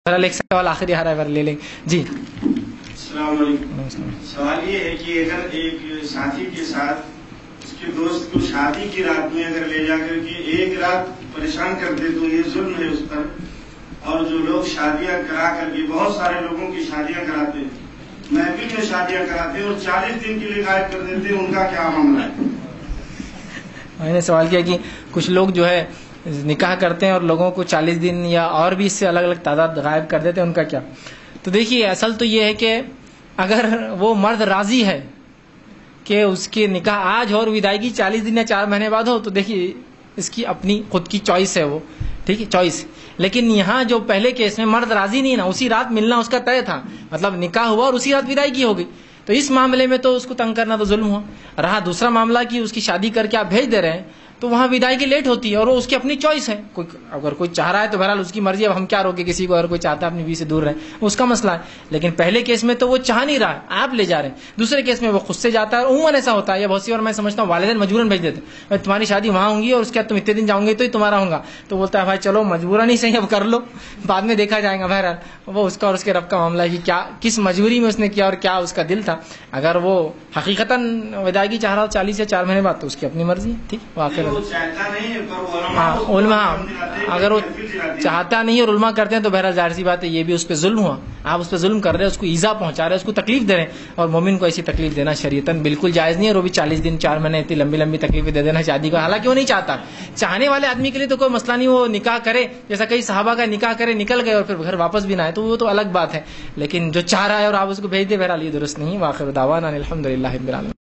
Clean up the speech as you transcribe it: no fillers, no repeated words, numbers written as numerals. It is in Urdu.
ایک سوال آخری آ رہا ہے لے لیں جی. السلام علیکم. سوال یہ ہے کہ اگر ایک ساتھی کے ساتھ اس کے دوست کو شادی کی رات میں اگر لے جا کر کے ایک رات پریشان کرتے تو یہ ظلم ہے اس پر. اور جو لوگ شادیاں کرا کر کے بہت سارے لوگوں کی شادیاں کراتے ہیں، محفل میں شادیاں کراتے ہیں اور 40 دن کے لیے غائب کر دیتے ہیں، ان کا کیا معاملہ ہے؟ میں نے سوال کیا کہ کچھ لوگ جو ہے نکاح کرتے ہیں اور لوگوں کو 40 دن یا اور بھی اس سے الگ الگ تعداد غائب کر دیتے ہیں، ان کا کیا؟ تو دیکھیے اصل تو یہ ہے کہ اگر وہ مرد راضی ہے کہ اس کے نکاح آج ہو اور ودائیگی 40 دن یا 4 مہینے بعد ہو، تو دیکھیے اس کی اپنی خود کی چوائس ہے، وہ ٹھیک ہے چوائس. لیکن یہاں جو پہلے کیس میں مرد راضی نہیں نا، اسی رات ملنا اس کا طے تھا، مطلب نکاح ہوا اور اسی رات ودائیگی ہو گئی، تو اس معاملے میں تو اس کو تنگ کرنا تو ظلم ہوا. رہا دوسرا معاملہ کہ اس کی شادی کر کے آپ بھیج دے رہے ہیں، تو وہاں ودائیگی لیٹ ہوتی ہے اور وہ اس کی اپنی چوائس ہے. اگر کوئی چاہ رہا ہے تو بہرحال اس کی مرضی، اب ہم کیا روکے کسی کو، اگر کوئی چاہتا ہے اپنی بیوی سے دور رہے اس کا مسئلہ ہے. لیکن پہلے کیس میں تو وہ چاہ نہیں رہا، آپ لے جا رہے ہیں. دوسرے کیس میں وہ خود سے جاتا ہے، اور عموماً ایسا ہوتا ہے، یا بہت سی اور میں سمجھتا ہوں والدین مجبوراً بھیج دیتے ہیں، تمہاری شادی وہاں ہوں گی اور اس کے بعد تم اتنے دن جاؤں گے تو ہی تمہارا ہوگا، تو بولتا ہے بھائی چلو مجبوراً ہی صحیح، اب کر لو، بعد میں دیکھا جائے گا. بہرحال وہ اس کا اور اس کے رب کا معاملہ ہے کہ کیا کس مجبوری میں اس نے کیا اور کیا اس کا دل تھا. اگر وہ حقیقتاً ودائیگی چاہ رہا ہو 40 یا 4 مہینے بعد تو اس کی اپنی مرضی ہے. ٹھیک واقعی علماء اگر وہ چاہتا نہیں اور علماء کرتے ہیں تو بہرحال ظاہر سی بات ہے یہ بھی اس پہ ظلم ہوا. آپ اس پہ ظلم کر رہے ہیں، اس کو ایذا پہنچا رہے ہیں، اس کو تکلیف دے رہے ہیں، اور مومن کو ایسی تکلیف دینا شریعتاً بالکل جائز نہیں ہے. اور وہ بھی 40 دن 4 مہینے اتنی لمبی لمبی تکلیفیں دے دینا شادی کو، حالانکہ وہ نہیں چاہتا. چاہنے والے آدمی کے لیے تو کوئی مسئلہ نہیں، وہ نکاح کرے، جیسا کئی صحابہ کا نکاح کرے نکل گئے اور پھر گھر واپس بھی نہ آئے، تو وہ تو الگ بات ہے. لیکن جو چاہ رہا ہے اور آپ اس کو بھیج دیں، بہرحال یہ درست نہیں. واخر دعوانا الحمدللہ رب العالمین.